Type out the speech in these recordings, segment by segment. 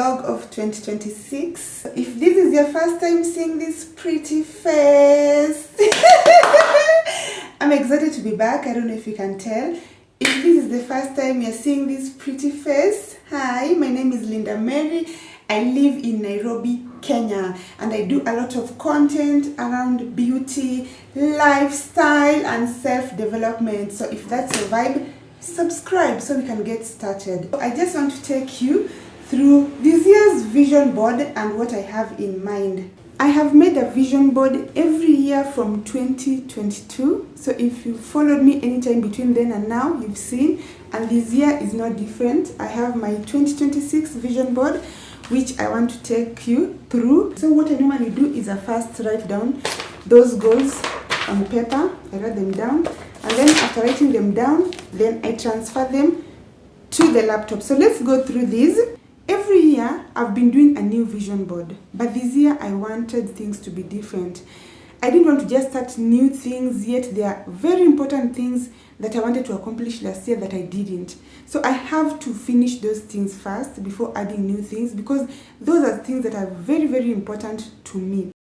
vlog of 2026. If this is your first time seeing this pretty face, I'm excited to be back. I don't know if you can tell. If this is the first time you're seeing this pretty face, hi, my name is Linda Mary. I live in Nairobi, Kenya, and I do a lot of content around beauty, lifestyle, and self-development. So if that's your vibe, subscribe so we can get started. I just want to take you through this year's vision board and what I have in mind. I have made a vision board every year from 2022. So if you followed me anytime between then and now, you've seen, and this year is not different. I have my 2026 vision board, which I want to take you through. So what I normally do is I first write down those goals on paper. I write them down, and then after writing them down, then I transfer them to the laptop. So let's go through these. Every year I've been doing a new vision board, but this year I wanted things to be different. I didn't want to just start new things, yet there are very important things that I wanted to accomplish last year that I didn't. So I have to finish those things first before adding new things, because those are things that are very, very important to me.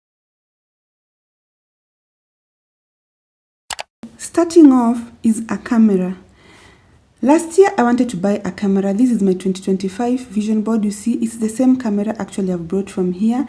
Starting off is a camera. Last year I wanted to buy a camera. This is my 2025 vision board. You see, it's the same camera actually I've brought from here,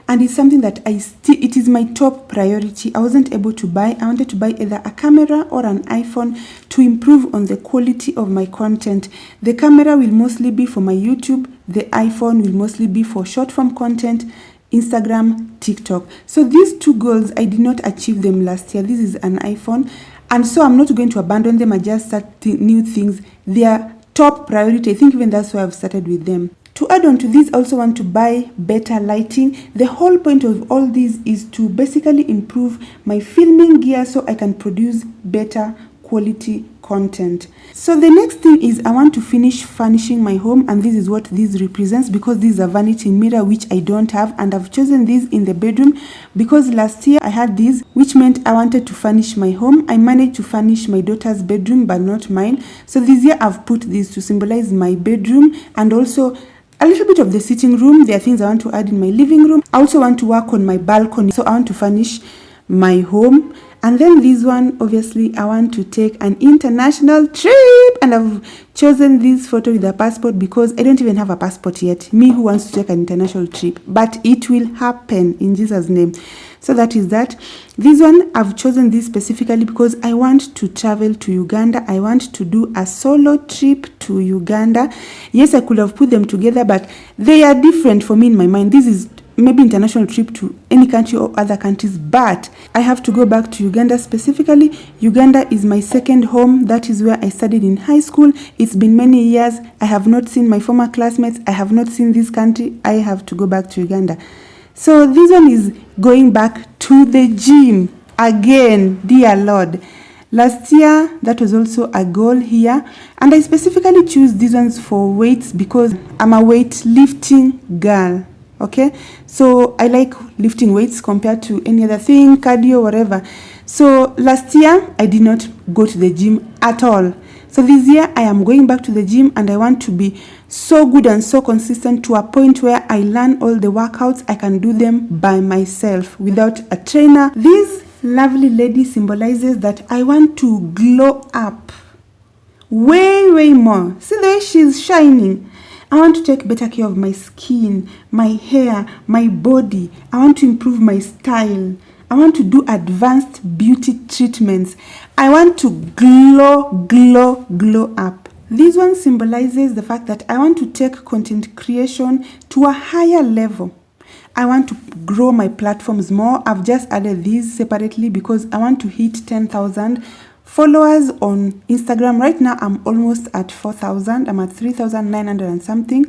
and it's something that it is my top priority. I wasn't able to buy. I wanted to buy either a camera or an iPhone to improve on the quality of my content. The camera will mostly be for my YouTube. The iPhone will mostly be for short form content, Instagram, TikTok. So these two goals, I did not achieve them last year. This is an iPhone, and so I'm not going to abandon them. I just start new things. They are top priority. I think even that's why I've started with them. To add on to this, I also want to buy better lighting. The whole point of all this is to basically improve my filming gear so I can produce better quality content. So the next thing is I want to finish furnishing my home, and this is what this represents, because this is a vanity mirror which I don't have, and I've chosen this in the bedroom because last year I had this, which meant I wanted to furnish my home. I managed to furnish my daughter's bedroom but not mine. So this year I've put this to symbolize my bedroom and also a little bit of the sitting room. There are things I want to add in my living room. I also want to work on my balcony, so I want to furnish my home. And then this one, obviously, I want to take an international trip, and I've chosen this photo with a passport because I don't even have a passport yet. Me who wants to take an international trip, but it will happen in Jesus' name. So that is that. This one, I've chosen this specifically because I want to travel to Uganda. I want to do a solo trip to Uganda. Yes, I could have put them together, but they are different for me in my mind. This is maybe international trip to any country or other countries, but I have to go back to Uganda specifically. Uganda is my second home. That is where I studied in high school. It's been many years. I have not seen my former classmates. I have not seen this country. I have to go back to Uganda. So this one is going back to the gym again, dear Lord. Last year, that was also a goal here, and I specifically choose these ones for weights because I'm a weightlifting girl. Okay, so I like lifting weights compared to any other thing, cardio, whatever. So last year I did not go to the gym at all. So this year I am going back to the gym, and I want to be so good and so consistent to a point where I learn all the workouts. I can do them by myself without a trainer. This lovely lady symbolizes that I want to glow up way more. See the way she's shining. I want to take better care of my skin, my hair, my body. I want to improve my style. I want to do advanced beauty treatments. I want to glow up. This one symbolizes the fact that I want to take content creation to a higher level. I want to grow my platforms more. I've just added these separately because I want to hit 10,000 followers on Instagram. Right now I'm almost at 4,000. I'm at 3,900 and something.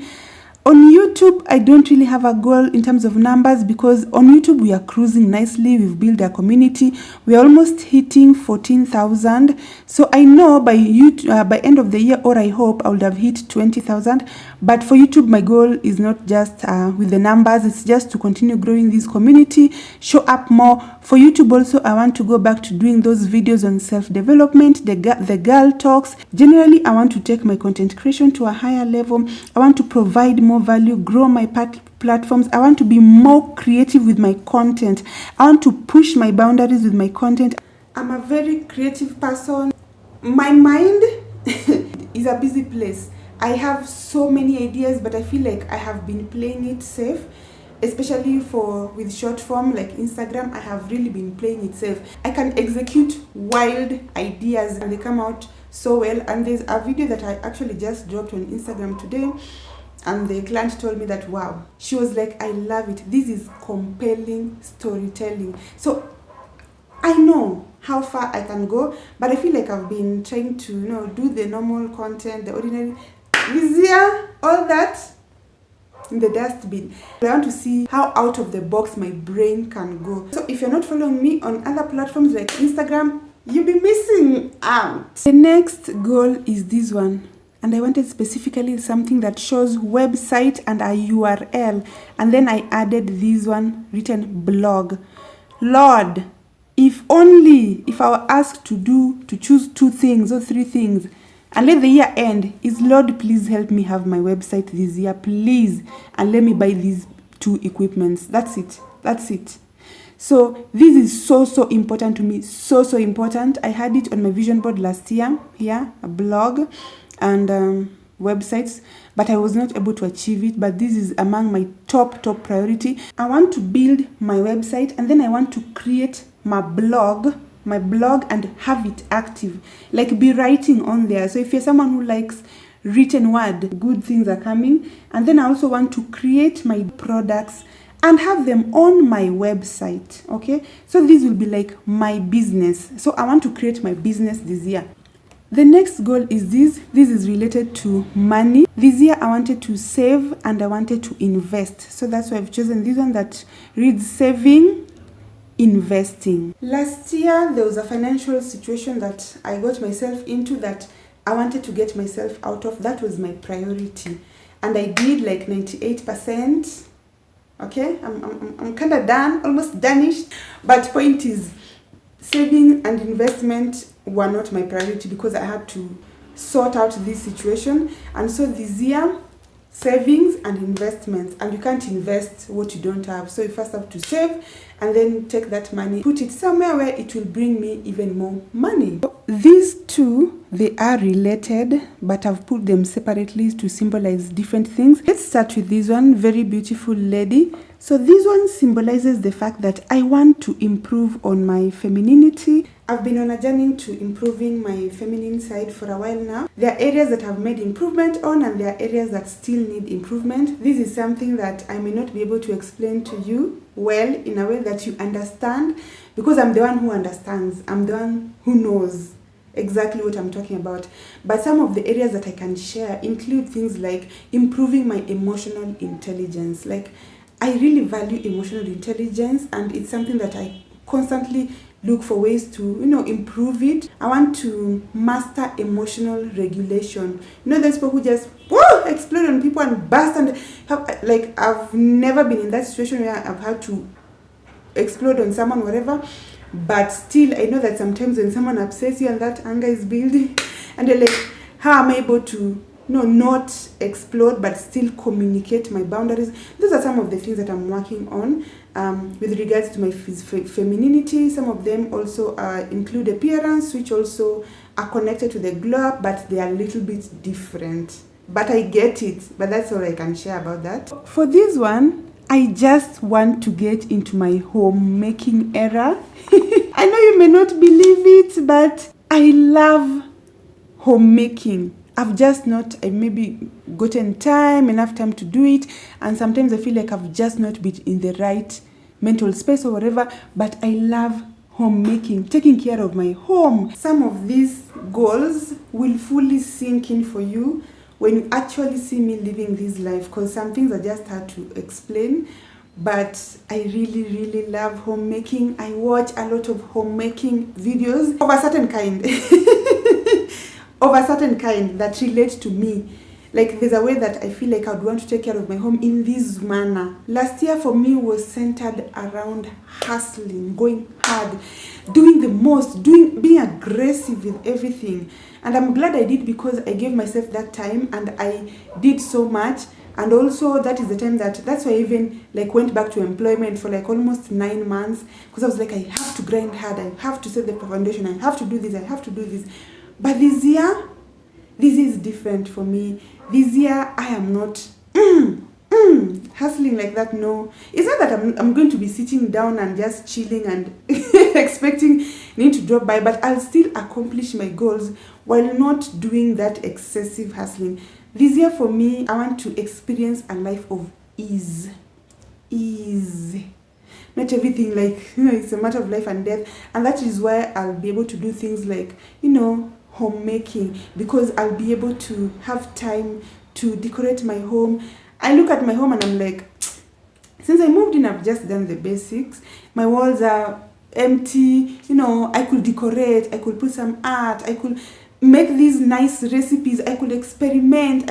On YouTube, I don't really have a goal in terms of numbers because on YouTube we are cruising nicely. We've built a community. We are almost hitting 14,000. So I know by end of the year, or I hope I would have hit 20,000. But for YouTube, my goal is not just with the numbers. It's just to continue growing this community, show up more. For YouTube also, I want to go back to doing those videos on self-development, the girl talks. Generally, I want to take my content creation to a higher level. I want to provide more more value, grow my platforms. I want to be more creative with my content. I want to push my boundaries with my content. I'm a very creative person. My mind is a busy place. I have so many ideas, but I feel like I have been playing it safe, especially with short form like Instagram. I have really been playing it safe. I can execute wild ideas and they come out so well. And there's a video that I actually just dropped on Instagram today, and the client told me that, wow, she was like, I love it. This is compelling storytelling. So I know how far I can go, but I feel like I've been trying to, do the normal content, the ordinary. This year, all that in the dustbin. I want to see how out of the box my brain can go. So if you're not following me on other platforms like Instagram, you'll be missing out. The next goal is this one. And I wanted specifically something that shows website and a URL. And then I added this one written blog. Lord, if I were asked to choose 2 things or 3 things, and let the year end, is Lord, please help me have my website this year, please. And let me buy these 2 equipments. That's it. So this is so important to me. So important. I had it on my vision board last year. Here, a blog and websites, but I was not able to achieve it. But this is among my top priority. I want to build my website, and then I want to create my blog and have it active, like be writing on there. So if you're someone who likes written word, good things are coming. And then I also want to create my products and have them on my website. Okay, so this will be like my business. So I want to create my business this year. The next goal is this is related to money. This year I wanted to save and I wanted to invest, so that's why I've chosen this one that reads saving, investing. Last year there was a financial situation that I got myself into that I wanted to get myself out of. That was my priority, and I did like 98%. Okay, I'm kind of done, almost done-ish. But point is, saving and investment were not my priority because I had to sort out this situation. And so this year, savings and investments, and you can't invest what you don't have. So you first have to save and then take that money, put it somewhere where it will bring me even more money. These 2, they are related, but I've put them separately to symbolize different things. Let's start with this one, very beautiful lady. So this one symbolizes the fact that I want to improve on my femininity. I've been on a journey to improving my feminine side for a while now. There are areas that I've made improvement on, and there are areas that still need improvement. This is something that I may not be able to explain to you well in a way that you understand, because I'm the one who understands. I'm the one who knows exactly what I'm talking about. But some of the areas that I can share include things like improving my emotional intelligence. Like, I really value emotional intelligence, and it's something that I constantly look for ways to, improve it. I want to master emotional regulation. Those people who just explode on people and burst, and I've never been in that situation where I've had to explode on someone, whatever. But still, I know that sometimes when someone upsets you and that anger is building, and you're like, how am I able to not explode but still communicate my boundaries? Those are some of the things that I'm working on with regards to my femininity. Some of them also include appearance, which also are connected to the glow up, but they are a little bit different. But I get it, but that's all I can share about that. For this one, I just want to get into my homemaking era. I know you may not believe it, but I love homemaking. I've just not maybe gotten enough time to do it, and sometimes I feel like I've just not been in the right mental space or whatever, but I love homemaking, taking care of my home. Some of these goals will fully sink in for you when you actually see me living this life, because some things are just hard to explain. But I really love homemaking. I watch a lot of homemaking videos of a certain kind. Of a certain kind that relate to me. Like, there's a way that I feel like I would want to take care of my home in this manner. Last year for me was centered around hustling, going hard, doing the most, being aggressive with everything. And I'm glad I did, because I gave myself that time and I did so much. And also that's why I even like went back to employment for like almost 9 months, because I was like, I have to grind hard, I have to set the foundation, I have to do this, I have to do this. But this year, this is different for me. This year I am not hustling like that. No, it's not that I'm going to be sitting down and just chilling and expecting need to drop by, but I'll still accomplish my goals while not doing that excessive hustling. This year for me, I want to experience a life of ease. Not everything like, it's a matter of life and death. And that is why I'll be able to do things like, homemaking, because I'll be able to have time to decorate my home. I look at my home and I'm like, since I moved in, I've just done the basics. My walls are empty, I could decorate, I could put some art, I could make these nice recipes, I could experiment,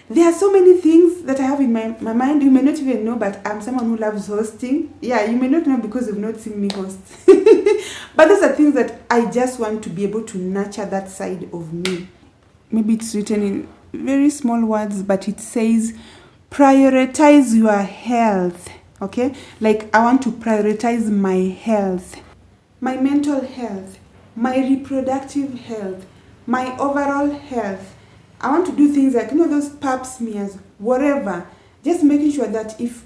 there are so many things that I have in my mind. You may not even know, but I'm someone who loves hosting. Yeah, you may not know because you've not seen me host. But those are things that I just want to be able to nurture that side of me. Maybe it's written in very small words, but it says, prioritize your health. Okay? Like, I want to prioritize my health, my mental health, my reproductive health, my overall health. I want to do things like, those pap smears, whatever. Just making sure that if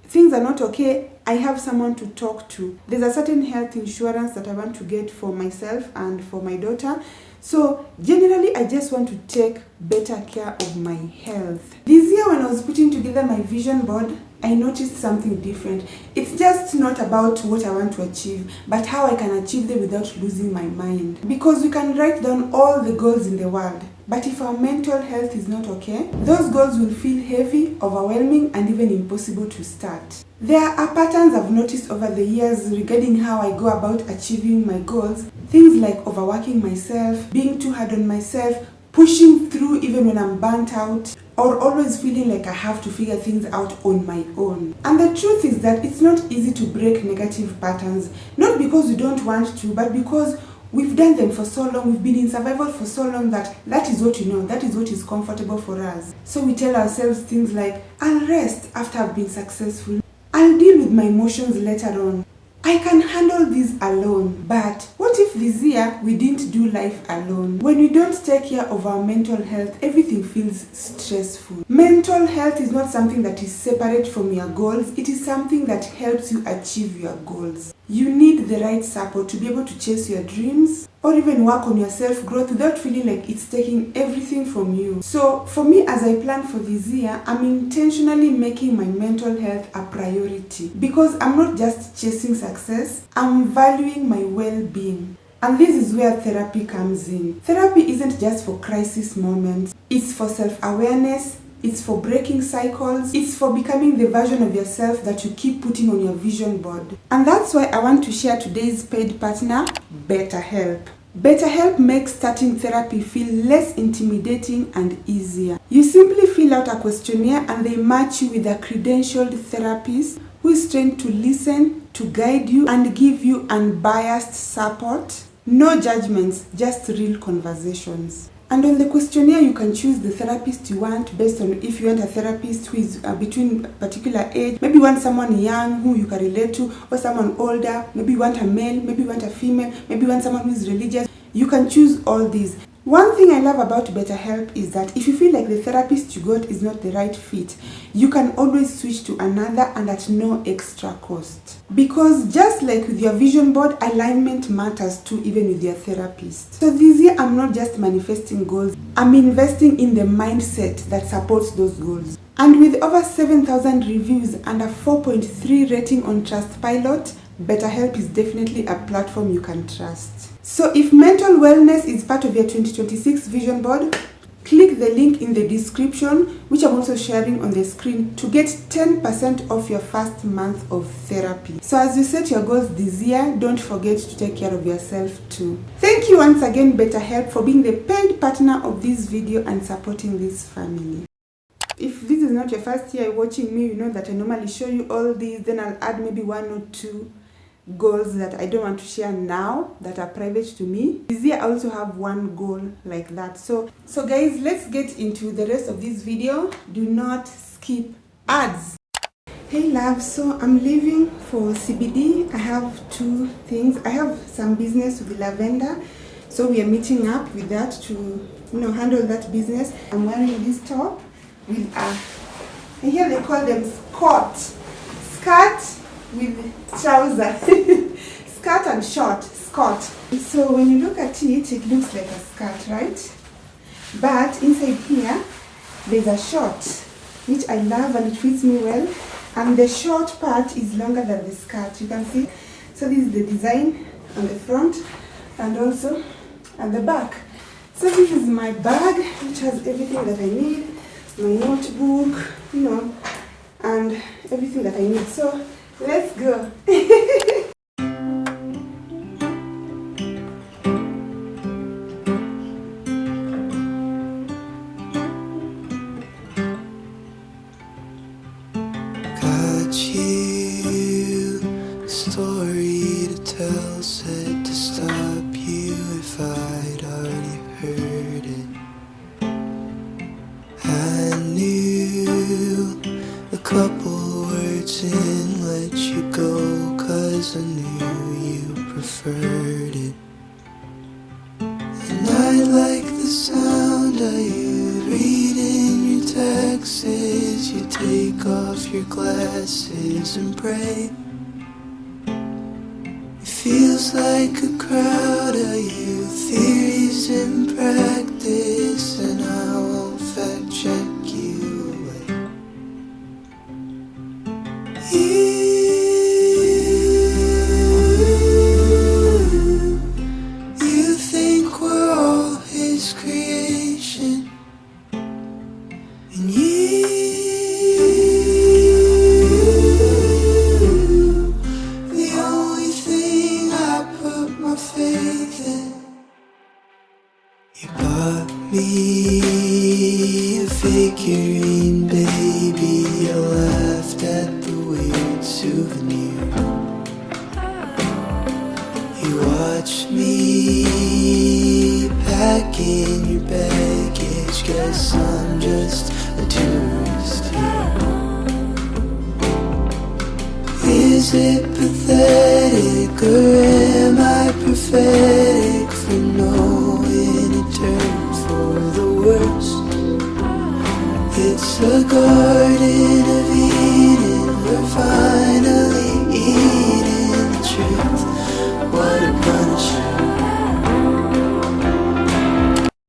things are not okay, I have someone to talk to. There's a certain health insurance that I want to get for myself and for my daughter. So generally, I just want to take better care of my health. This year when I was putting together my vision board, I noticed something different. It's just not about what I want to achieve, but how I can achieve them without losing my mind. Because we can write down all the goals in the world, but if our mental health is not okay, those goals will feel heavy, overwhelming, and even impossible to start. There are patterns I've noticed over the years regarding how I go about achieving my goals. Things like overworking myself, being too hard on myself, pushing through even when I'm burnt out, or always feeling like I have to figure things out on my own. And the truth is that it's not easy to break negative patterns, not because we don't want to, but because we've done them for so long, we've been in survival for so long that is what that is what is comfortable for us. So we tell ourselves things like, I'll rest after I've been successful. I'll deal with my emotions later on. I can handle this alone. But what if this year we didn't do life alone? When we don't take care of our mental health, everything feels stressful. Mental health is not something that is separate from your goals. It is something that helps you achieve your goals. You need the right support to be able to chase your dreams or even work on your self-growth without feeling like it's taking everything from you. So for me, as I plan for this year, I'm intentionally making my mental health a priority, because I'm not just chasing success, I'm valuing my well-being. And this is where therapy comes in. Therapy isn't just for crisis moments, it's for self-awareness, it's for breaking cycles, it's for becoming the version of yourself that you keep putting on your vision board. And that's why I want to share today's paid partner, BetterHelp. BetterHelp makes starting therapy feel less intimidating and easier. You simply fill out a questionnaire and they match you with a credentialed therapist who is trained to listen, to guide you, and give you unbiased support. No judgments, just real conversations. And on the questionnaire, you can choose the therapist you want based on if you want a therapist who is between a particular age. Maybe you want someone young who you can relate to, or someone older. Maybe you want a male, maybe you want a female, maybe you want someone who is religious. You can choose all these. One thing I love about BetterHelp is that if you feel like the therapist you got is not the right fit, you can always switch to another and at no extra cost. Because just like with your vision board, alignment matters too, even with your therapist. So this year, I'm not just manifesting goals, I'm investing in the mindset that supports those goals. And with over 7,000 reviews and a 4.3 rating on Trustpilot, BetterHelp is definitely a platform you can trust. So if mental wellness is part of your 2026 vision board, click the link in the description, which I'm also sharing on the screen, to get 10% off your first month of therapy. So as you set your goals this year, don't forget to take care of yourself too. Thank you once again, BetterHelp, for being the paid partner of this video and supporting this family. If this is not your first year watching me, you know that I normally show you all these, then I'll add maybe 1 or 2 goals that I don't want to share now that are private to me. This year I also have one goal like that. So guys, let's get into the rest of this video. Do not skip ads. Hey love, so I'm leaving for CBD. I have two things. I have some business with lavender, so we are meeting up with that to handle that business. I'm wearing this top with and here they call them skirt with trouser. Skirt and short skirt. So when you look at it, it looks like a skirt, right? But inside here there's a short, which I love and it fits me well, and the short part is longer than the skirt, you can see. So this is the design on the front and also at the back. So this is my bag, which has everything that I need, my notebook, and everything that I need. So let's go. Story to tell, said to stop you if I'd already heard it. I knew a couple words and let you go, 'cause I knew you preferred it. And I like the sound of you reading your texts. You take off your glasses and pray. Feels like a crowd of you, theories in practice, and I won't fact check you away. You think we're all his creation, and faith in. You bought me a figurine, baby. I laughed at the weird souvenir. You watched me pack in your baggage. Guess I'm just a tourist here. Is it pathetic, or am I prophetic for knowing a turn for the worst? It's a garden of Eden, we're finally eating the truth. What a punishment.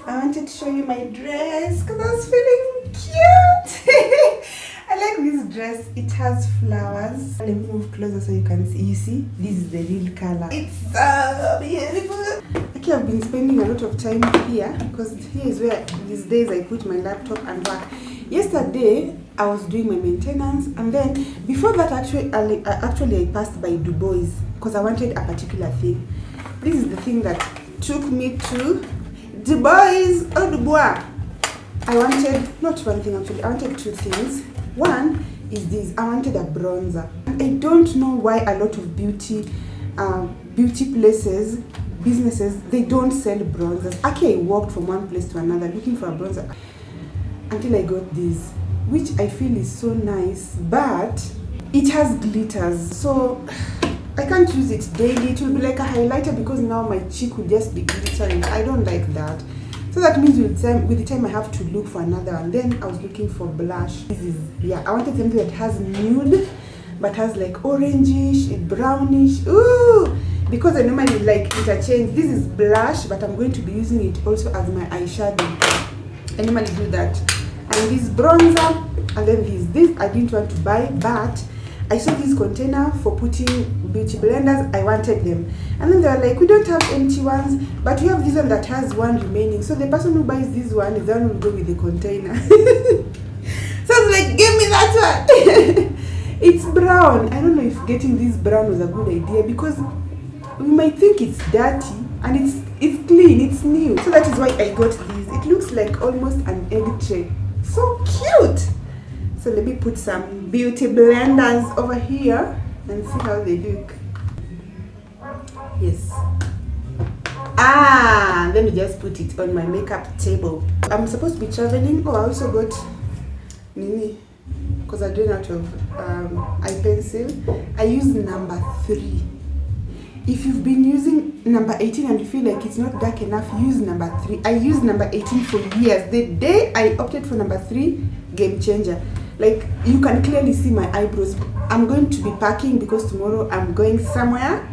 I wanted to show you my dress because I was feeling cute. I like this dress. It has flowers. Let me move closer so you can see. You see, this is the real color. It's so beautiful. Okay, I've been spending a lot of time here because here is where these days I put my laptop and work. Yesterday I was doing my maintenance, and then before that actually I passed by Du Bois because I wanted a particular thing. This is the thing that took me to Du Bois or Du Bois. I wanted not one thing actually. I wanted two things. One is this. I wanted a bronzer. I don't know why a lot of beauty places, businesses, they don't sell bronzers. Actually, I walked from one place to another looking for a bronzer until I got this, which I feel is so nice, but it has glitters, so I can't use it daily. It will be like a highlighter because now my cheek will just be glittering. I don't like that. So that means with the time I have to look for another one. Then I was looking for blush. This is, I wanted something that has nude but has like orangish, brownish. Ooh! Because I normally like interchange. This is blush, but I'm going to be using it also as my eyeshadow. I normally do that. And this bronzer, and then this I didn't want to buy, but I saw this container for putting beauty blenders. I wanted them, and then they were like, we don't have empty ones, but we have this one that has one remaining. So the person who buys this one is the one who will go with the container. So I was like, give me that one. It's brown. I don't know if getting this brown was a good idea because we might think it's dirty, and it's clean, it's new. So that is why I got this. It looks like almost an egg tray. So cute. So let me put some beauty blenders over here and see how they look. Yes. Let me just put it on my makeup table. I'm supposed to be traveling. Oh, I also got because I ran out of eye pencil, I use number 3. If you've been using number 18 and you feel like it's not dark enough, use number 3. I used number 18 for years. The day I opted for number 3, game changer. Like, you can clearly see my eyebrows. I'm going to be packing because tomorrow I'm going somewhere.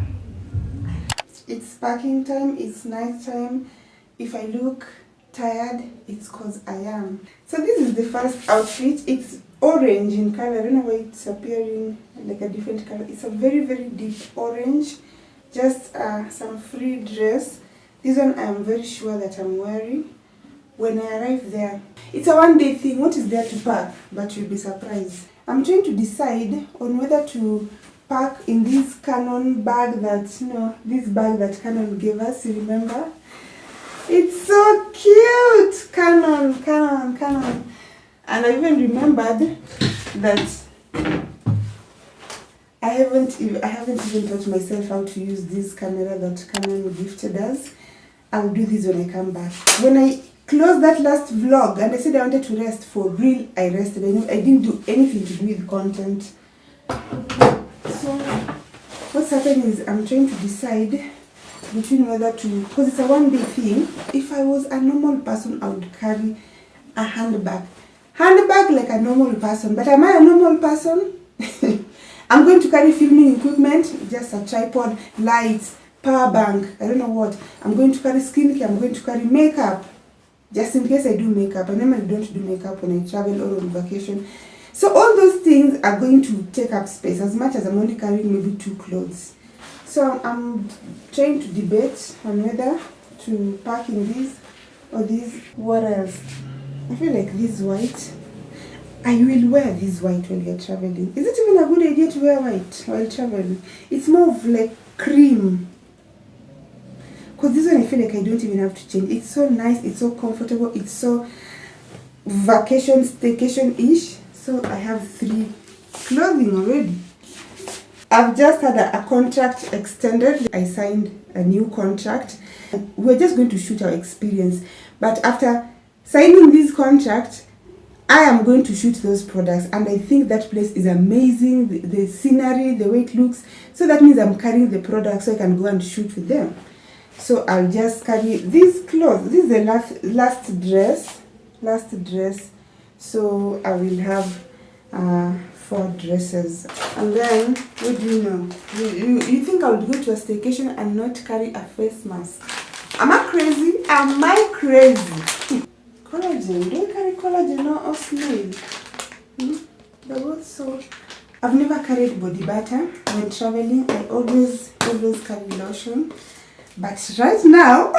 It's packing time, it's night time. If I look tired, it's because I am. So this is the first outfit. It's orange in color. I don't know why it's appearing like a different color. It's a very, very deep orange. Just some free dress. This one I am very sure that I'm wearing when I arrive there. It's a one-day thing. What is there to pack? But you'll be surprised. I'm trying to decide on whether to pack in this Canon bag that, this bag that Canon gave us, you remember? It's so cute! Canon. And I even remembered that I haven't even taught myself how to use this camera that Canon gifted us. I'll do this when I come back. When I closed that last vlog and I said I wanted to rest, for real, I rested. I didn't do anything to do with content. So what's happening is I'm trying to decide between whether to, because it's a one-day thing. If I was a normal person, I would carry a handbag like a normal person. But am I a normal person? I'm going to carry filming equipment, just a tripod, lights, power bank, I don't know what. I'm going to carry skincare, I'm going to carry makeup, just in case I do makeup. I normally don't do makeup when I travel or on vacation. So all those things are going to take up space, as much as I'm only carrying maybe 2 clothes. So I'm trying to debate on whether to pack in this or this. What else? I feel like this white. I will wear this white while you're traveling. Is it even a good idea to wear white while traveling? It's more of like cream. Because this one I feel like I don't even have to change. It's so nice, it's so comfortable, it's so vacation, staycation-ish. So I have 3 clothing already. I've just had a contract extended. I signed a new contract. We're just going to shoot our experience. But after signing this contract, I am going to shoot those products, and I think that place is amazing, the scenery, the way it looks. So that means I'm carrying the products so I can go and shoot with them. So I'll just carry these clothes. This is the last dress. So I will have 4 dresses. And then, what do you know? You think I would go to a staycation and not carry a face mask? Am I crazy? Am I crazy? Collagen. Do I carry collagen or snail? They're both so... I've never carried body butter when traveling. I always carry lotion. But right now,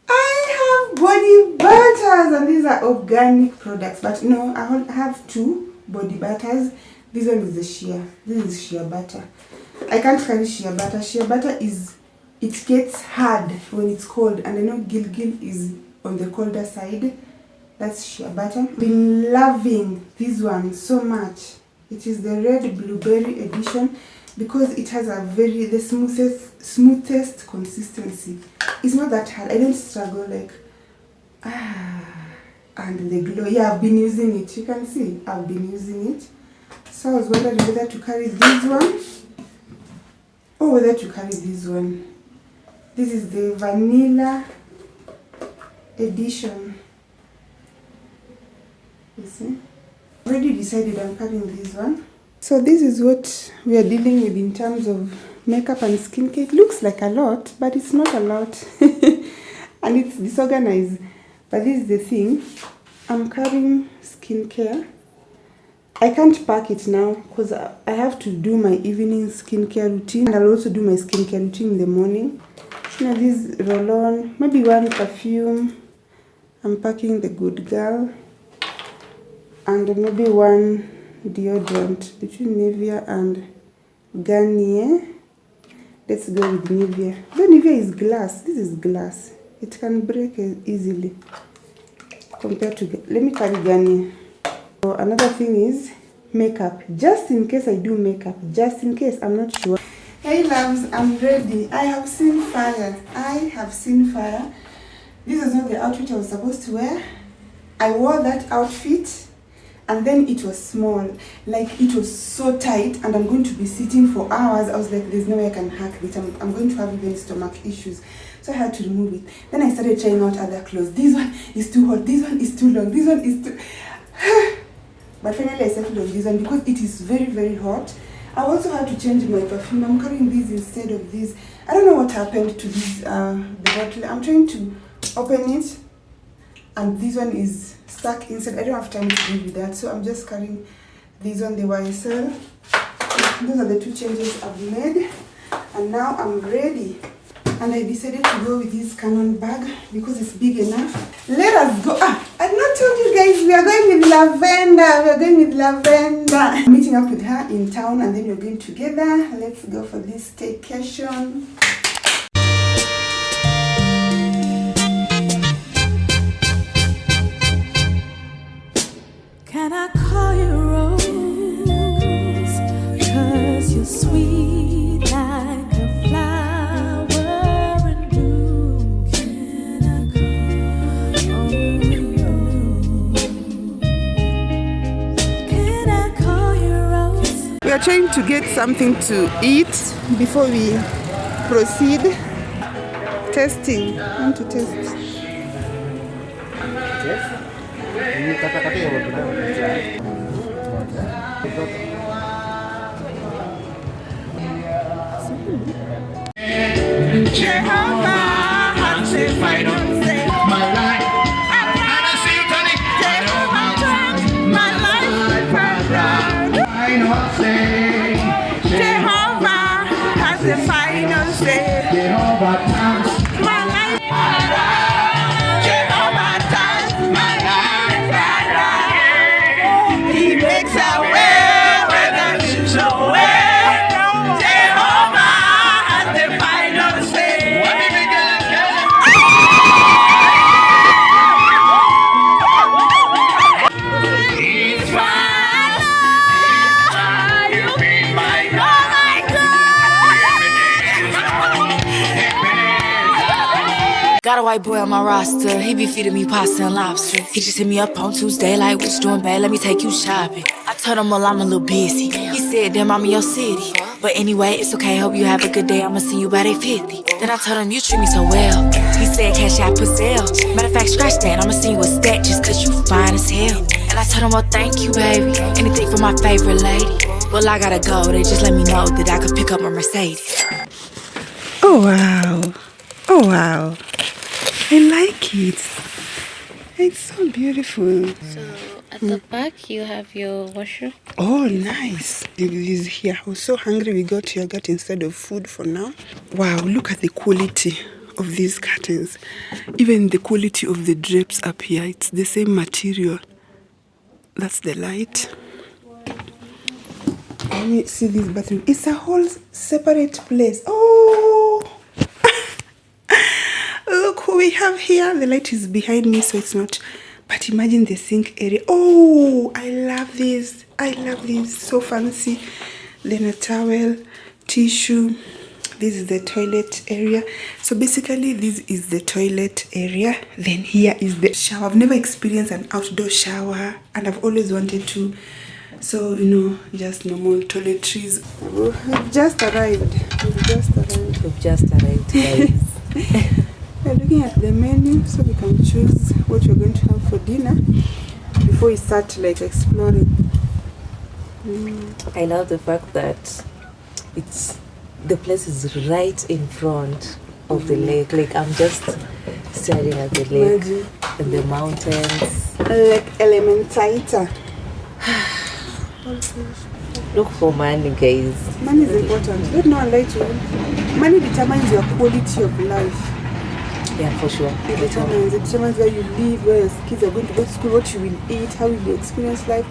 I have body butters, and these are organic products. But no, I have 2 body butters. This one is the shea. This is shea butter. I can't carry shea butter. Shea butter it gets hard when it's cold, and I know Gilgil is on the colder side. That's shea butter. Been loving this one so much. It is the red blueberry edition because it has the smoothest consistency. It's not that hard. I don't struggle like and the glow. Yeah, I've been using it. You can see I've been using it. So I was wondering whether to carry this one or whether to carry this one. This is the vanilla edition. You see? Already decided I'm carrying this one. So this is what we are dealing with in terms of makeup and skincare. It looks like a lot, but it's not a lot. And it's disorganized. But this is the thing. I'm carrying skincare. I can't pack it now because I have to do my evening skincare routine. And I'll also do my skincare routine in the morning. Now this roll-on, maybe 1 perfume. I'm packing the Good Girl. And maybe 1 deodorant between Nivea and Garnier. Let's go with Nivea. The Nivea is glass. This is glass. It can break easily compared to... Let me carry Garnier. So another thing is makeup. Just in case I do makeup. Just in case. I'm not sure. Hey loves, I'm ready. I have seen fire. This is not the outfit I was supposed to wear. I wore that outfit and then it was small, like it was so tight, and I'm going to be sitting for hours. I was like, there's no way I can hack this. I'm going to have even stomach issues. So I had to remove it. Then I started trying out other clothes. This one is too hot, this one is too long, this one is too... But finally I settled on this one because it is very, very hot. I also had to change my perfume. I'm carrying this instead of this. I don't know what happened to this, the bottle. I'm trying to open it, and this one is stuck inside. I don't have time to deal with that, so I'm just carrying this one, the YSL. Those are the two changes I've made, and now I'm ready. And I decided to go with this Canon bag because it's big enough. Let us go. I've not told you guys, we are going with Lavender. We are going with Lavender. I'm meeting up with her in town, and then we're going together. Let's go for this staycation. Can I call you Rose? 'Cause you're sweet like a flower in bloom. Can I call you Can I call you Rose? We are trying to get something to eat before we proceed. Testing. I want to test. Jehovah has the final say. My life, Jehovah turns my life around. I not say, Jehovah has the final say. Jehovah turns My life around. Jehovah turns my life around. He makes a way where there seems no way. Jehovah has the final say. He's fine. You be my God. Got a white boy on my roster, he be feeding me pasta and lobster. He just hit me up on Tuesday like, what you doing, babe? Let me take you shopping. I told him, well, I'm a little busy. He said, damn, I'm in your city. But anyway, it's okay, hope you have a good day, I'ma see you by day 50. Then I told him, you treat me so well. He said, cash out for sale. Matter of fact, scratch that, I'ma see you a stat just 'cause you fine as hell. And I told him, well, thank you, baby. Anything for my favorite lady. Well, I gotta go, they just let me know that I could pick up my Mercedes. Oh wow. Oh wow. I like it. It's so beautiful. So at the back you have your washroom. Oh, nice. It is here. I was so hungry we got yogurt instead of food for now. Wow, look at the quality of these curtains. Even the quality of the drapes up here. It's the same material. That's the light. Let me see this bathroom. It's a whole separate place. Oh! Look who we have here. The light is behind me, so it's not. But imagine the sink area. Oh, I love this. I love this. So fancy. Then a towel, tissue. This is the toilet area. So basically, this is the toilet area. Then here is the shower. I've never experienced an outdoor shower, and I've always wanted to. So, you know, just normal toiletries. We've just arrived. We've just arrived, guys. We're looking at the menu so we can choose what we're going to have for dinner before we start like exploring. I love the fact that the place is right in front of the lake. Like I'm just staring at the lake and the mountains. Like elementaita. Look for money, guys. Money is important. Let no one lie to you. Money determines your quality of life. Yeah, for sure. It determines where you live, where your kids are going to go to school, what you will eat, how will you experience life.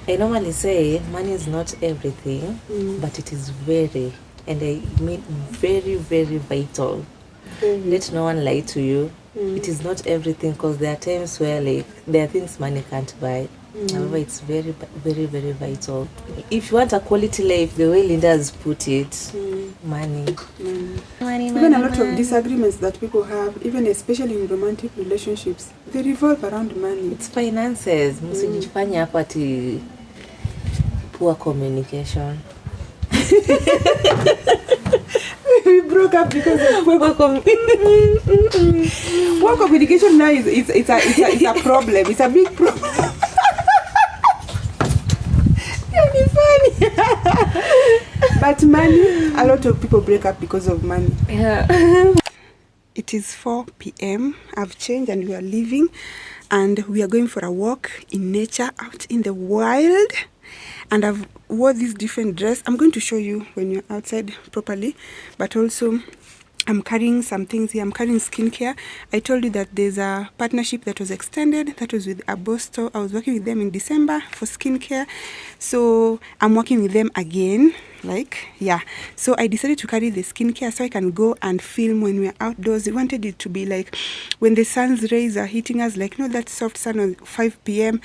I normally say money is not everything, but it is very, and I mean very, very vital. Let no one lie to you. It is not everything, because there are times where like there are things money can't buy. However, it's very, very, very vital. If you want a quality life, the way Linda has put it, money. Even a lot of disagreements that people have, even especially in romantic relationships, they revolve around money. It's finances. Msijifanye hapa ati poor communication. We broke up because of poor communication. Now it's a problem. It's a big problem. You're funny. But money, a lot of people break up because of money. Yeah. It is 4 p.m. I've changed and we are leaving, and we are going for a walk in nature out in the wild. And I've wore this different dress. I'm going to show you when you're outside properly, but also I'm carrying some things here. I'm carrying skincare. I told you that there's a partnership that was extended. That was with Abosto. I was working with them in December for skincare. So I'm working with them again. So I decided to carry the skincare so I can go and film when we're outdoors. We wanted it to be like when the sun's rays are hitting us, like, that soft sun on 5 p.m.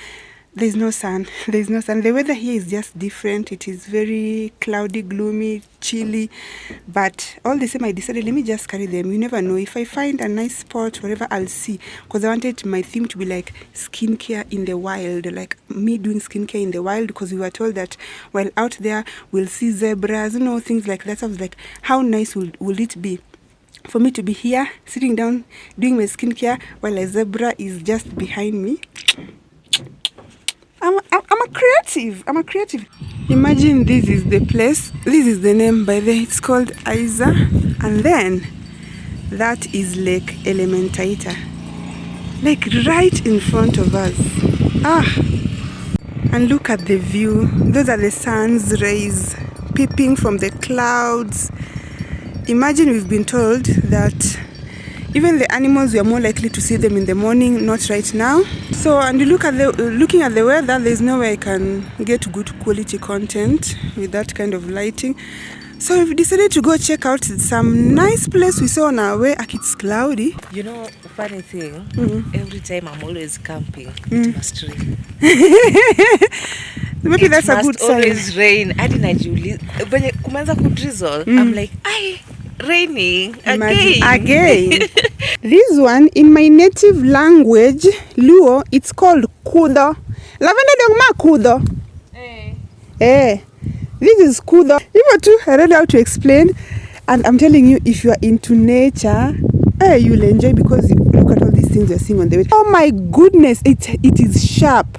There's no sun. The weather here is just different. It is very cloudy, gloomy, chilly. But all the same, I decided, let me just carry them. You never know. If I find a nice spot, whatever, I'll see. Because I wanted my theme to be like skincare in the wild. Like me doing skincare in the wild. Because we were told that while out there, we'll see zebras, things like that. So I was like, how nice will it be for me to be here, sitting down, doing my skincare, while a zebra is just behind me. I'm a creative. Imagine this is the place. This is the name, by the way. It's called Isa. And then that is Lake Elementaita. Like right in front of us. And look at the view. Those are the sun's rays peeping from the clouds. Imagine we've been told that even the animals, we are more likely to see them in the morning, not right now. So, and looking at the weather, there's no way I can get good quality content with that kind of lighting. So we've decided to go check out some nice place we saw on our way. It's cloudy. Funny thing, every time I'm always camping, it must rain. Maybe that's a good sign. It must always rain. I didn't when it kumanza ku drizzle, I'm like, raining again. This one, in my native language, Luo, it's called kudo. Lavenda dongma kudo. This is kudo. Even too, I don't know how to explain. And I'm telling you, if you are into nature, you'll enjoy, because look at all these things you're seeing on the way. Oh my goodness, it is sharp.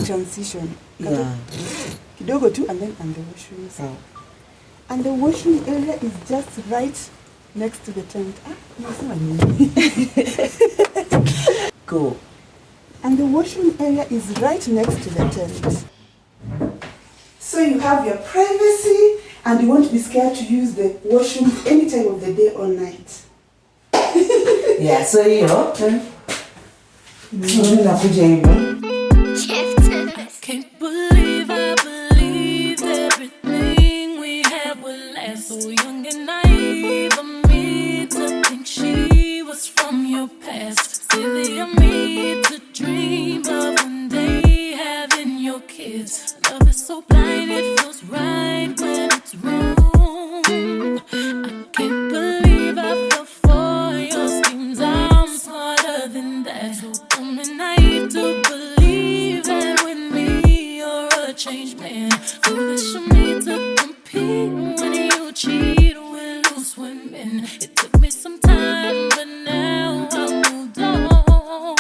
Transition. Kidogo tu, and then the washroom. And the washroom area is just right next to the tent. Go. And the washroom area is right next to the tent. So you have your privacy and you won't be scared to use the washroom any time of the day or night. Yeah, so hiyo. Nakuja hivyo. Can't believe I believed everything we had would last. So young and naive of me to think she was from your past. Silly of me to dream of one day having your kids. Love is so blind, it feels right when it's wrong. I can't believe I fell for your schemes. I'm smarter than that. So dumb and naive to believe that with me you're a changed man. Foolish of me to compete when you cheat with loose women. It took me some time, but now I moved on.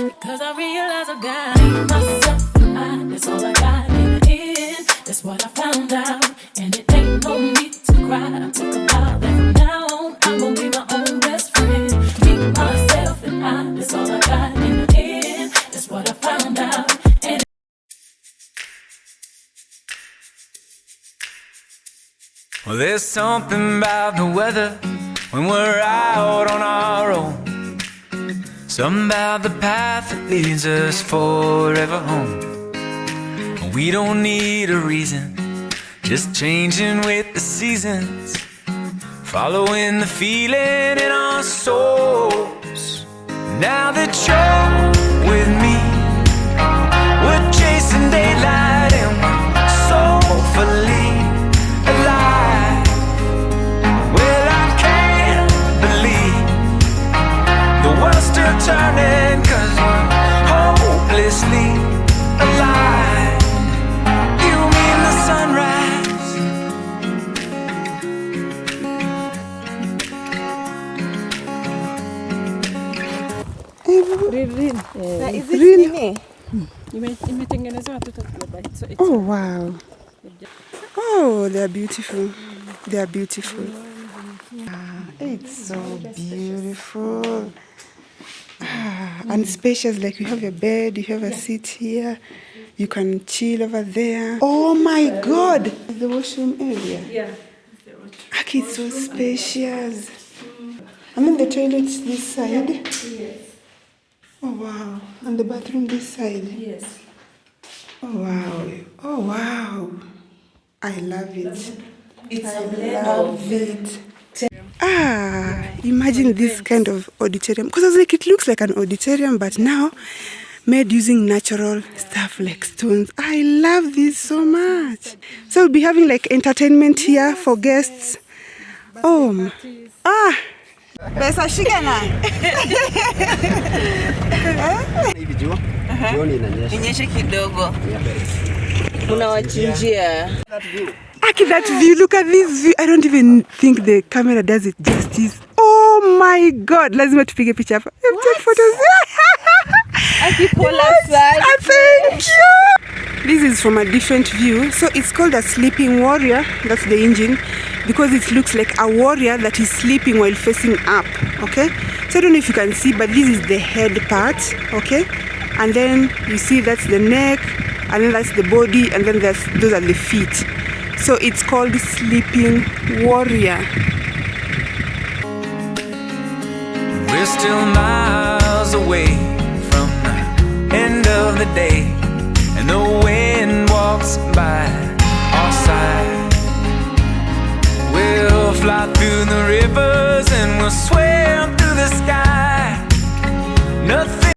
Because I realize I got myself and I, that's all I got in the end. That's what I found out, and it ain't no need to cry. I took a vow that from now on I'm gonna be my own best friend. Me, myself and I, that's all I got in the end. That's what I found out. And well, there's something about the weather when we're out on our own. Something about the path that leads us forever home. We don't need a reason, just changing with the seasons, following the feeling in our souls. Now that you're with me, we're chasing daylight and we're soulfully alive. Well, I can't believe the world's still turning, 'cause we're hopelessly alive. You mean the sunrise? Oh wow. Oh, they are beautiful. They are beautiful. It's so beautiful. And spacious, like you have your bed, you have a seat here, you can chill over there. Oh my god! The washroom area. Yeah. Okay, it's so spacious. And then the toilet's this side. Yes. Oh wow. And the bathroom this side. Yes. Oh wow. Oh wow. I love it. It's I a blend love it. Imagine this kind of auditorium. Because I was like, it looks like an auditorium, but now made using natural stuff like stones. I love this so much. So we'll be having like entertainment here for guests. Oh, pesa shika na. Inyeshe kidogo. Unawachinjia. Aki, that view, look at this view. I don't even think the camera does it justice. Oh my god, lazima tupige picha hapa. Take photos. Thank you. This is from a different view. So it's called a sleeping warrior. That's the engine, because it looks like a warrior that is sleeping while facing up. Okay, so I don't know if you can see, but this is the head part. Okay, and then you see that's the neck, and then that's the body, and then those are the feet. So it's called Sleeping Warrior. We're still miles away from the end of the day, and the wind walks by our side. We'll fly through the rivers and we'll swim through the sky. Nothing.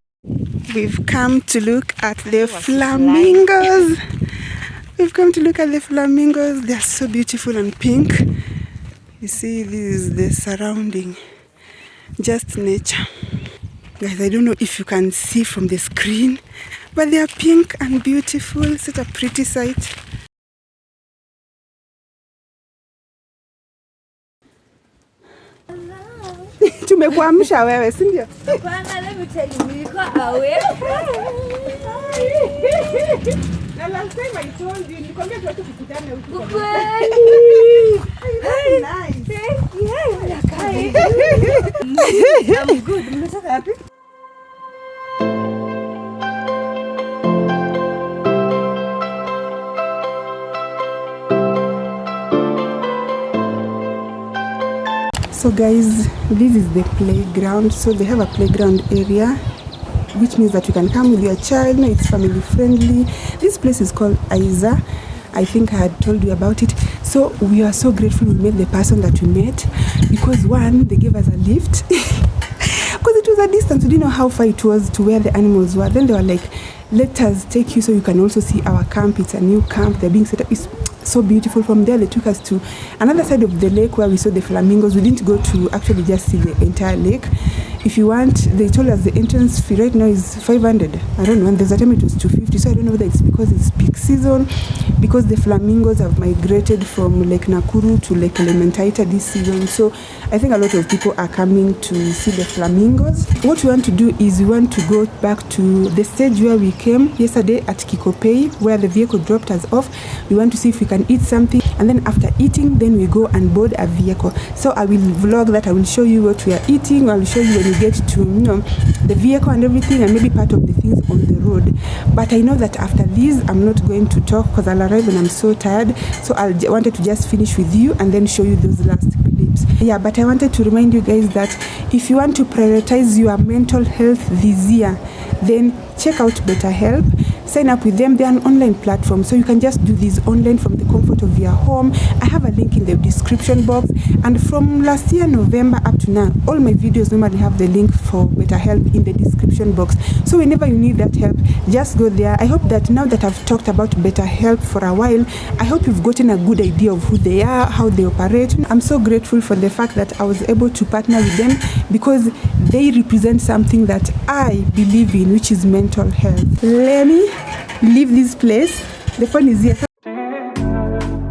We've come to look at the flamingos. We've come to look at the flamingos. They're so beautiful and pink. You see, this is the surrounding. Just nature. Guys, I don't know if you can see from the screen, but they are pink and beautiful. Such a pretty sight. Tumekuamsha wewe, si ndio? Let me tell you, nilikuwa awake. last time I told you, nikwambia tuwatu kukutane huku. Hey, Nice. thank you. Hey, I'm good. Mmetoka wapi? So guys, this is the playground. So they have a playground area, which means that you can come with your child. No, it's family friendly. This place is called Aiza. I think I had told you about it. So we are so grateful we met the person that we met, because one, they gave us a lift because it was a distance. We didn't know how far it was to where the animals were. Then they were like, let us take you so you can also see our camp. It's a new camp. They're being set up. It's so beautiful. From there they took us to another side of the lake where we saw the flamingos. We didn't go to actually just see the entire lake. If you want, they told us the entrance fee right now is 500. I don't know, and there's a time it was 250. So I don't know whether it's because it's peak season, because the flamingos have migrated from Lake Nakuru to Lake Elementaita this season. So I think a lot of people are coming to see the flamingos. What we want to do is we want to go back to the stage where we came yesterday at Kikopei, where the vehicle dropped us off. We want to see if we can eat something, and then after eating, then we go and board a vehicle. So I will vlog that. I will show you what we are eating. I will show you when we get to, you know, the vehicle and everything, and maybe part of the things on the road. But I know that after this, I'm not going to talk because I'll arrive and I'm so tired. So I wanted to just finish with you and then show you those last clips. Yeah, but I wanted to remind you guys that if you want to prioritize your mental health this year, then check out BetterHelp. Sign up with them. They're an online platform, so you can just do this online from the comfort of your home. I have a link in the description box, and from last year November up to now, all my videos normally have the link for BetterHelp in the description box. So whenever you need that help, just go there. I hope that now that I've talked about BetterHelp for a while, I hope you've gotten a good idea of who they are, how they operate. I'm so grateful for the fact that I was able to partner with them, because they represent something that I believe in, which is mental health. Let me leave this place. The phone is here. I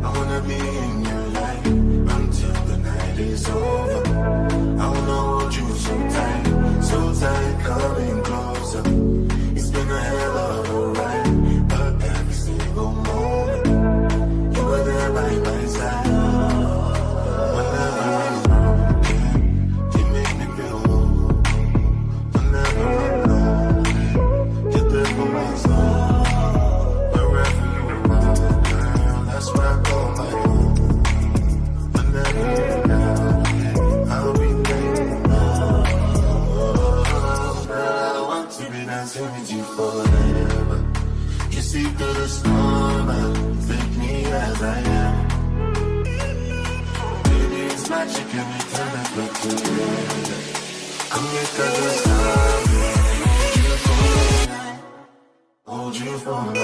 wanna be in your life until the night is over. I wanna hold you so tight, coming closer. It's been a hell of a ride, but every single moment you were there by my side. Whenever I'm broken, you make me feel low. Whenever I'm lonely, you're there for my soul. That's where I call my own. Whenever you're down, I'll be there. Girl, I want to be dancing with you forever. You see through the storm, take me as I am. Baby, it's magic every time I look together. Come here, 'cause it's time. Hold you for me.